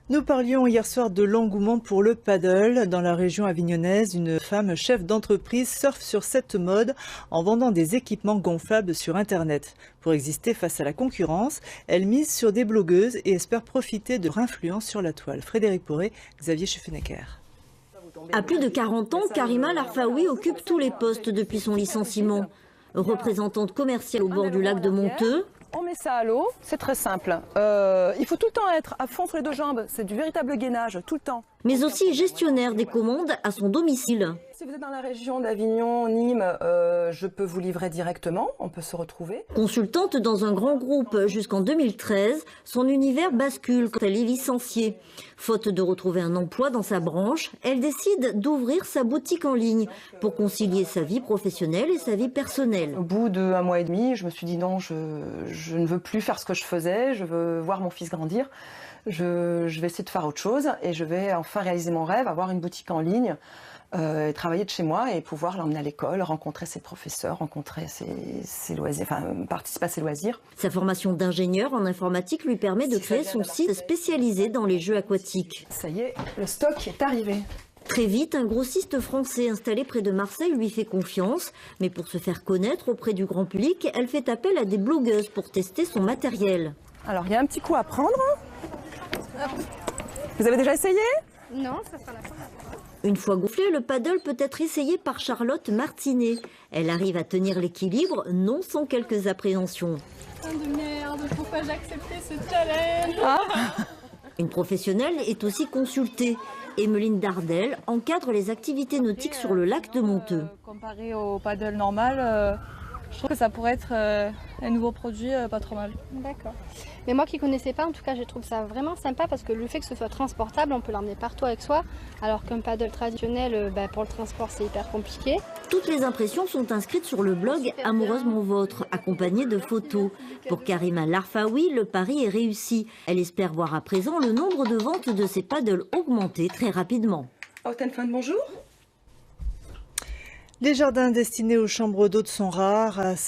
Nous parlions hier soir de l'engouement pour le paddle. Dans la région avignonnaise, une femme chef d'entreprise surfe sur cette mode en vendant des équipements gonflables sur Internet. Pour exister face à la concurrence, elle mise sur des blogueuses et espère profiter de leur influence sur la toile. Frédéric Poré, Xavier Scheffenecker. À plus de 40 ans, Karima Larfaoui occupe tous les postes depuis son licenciement. Représentante commerciale au bord du lac de Monteux. On met ça à l'eau, c'est très simple. Il faut tout le temps être à fond sur les deux jambes, c'est du véritable gainage, tout le temps. Mais aussi gestionnaire des commandes à son domicile. Si vous êtes dans la région d'Avignon, Nîmes, je peux vous livrer directement, on peut se retrouver. Consultante dans un grand groupe jusqu'en 2013, son univers bascule quand elle est licenciée. Faute de retrouver un emploi dans sa branche, elle décide d'ouvrir sa boutique en ligne pour concilier sa vie professionnelle et sa vie personnelle. Au bout d'1 mois et demi, je me suis dit non, je ne veux plus faire ce que je faisais, je veux voir mon fils grandir. Je vais essayer de faire autre chose et je vais enfin réaliser mon rêve, avoir une boutique en ligne, travailler de chez moi et pouvoir l'emmener à l'école, rencontrer ses professeurs, rencontrer ses loisirs, enfin participer à ses loisirs. Sa formation d'ingénieur en informatique lui permet de créer son site spécialisé dans les jeux aquatiques. Ça y est, le stock est arrivé. Très vite, un grossiste français installé près de Marseille lui fait confiance. Mais pour se faire connaître auprès du grand public, elle fait appel à des blogueuses pour tester son matériel. Alors il y a un petit coup à prendre. Vous avez déjà essayé? Non, ça sera la première fois. Une fois gonflé, le paddle peut être essayé par Charlotte Martinet. Elle arrive à tenir l'équilibre, non sans quelques appréhensions. Putain de merde, pourquoi j'ai accepté ce challenge? Une professionnelle est aussi consultée. Emmeline Dardel encadre les activités nautiques sur le lac de Monteux. Comparé au paddle normal, je trouve que ça pourrait être un nouveau produit pas trop mal. D'accord. Mais moi qui ne connaissais pas, en tout cas, je trouve ça vraiment sympa parce que le fait que ce soit transportable, on peut l'emmener partout avec soi, alors qu'un paddle traditionnel, pour le transport, c'est hyper compliqué. Toutes les impressions sont inscrites sur le blog Amoureusement Vôtre, accompagnées de photos. Pour Karima Larfaoui, le pari est réussi. Elle espère voir à présent le nombre de ventes de ses paddles augmenter très rapidement. Au téléphone, bonjour. Les jardins destinés aux chambres d'hôtes sont rares.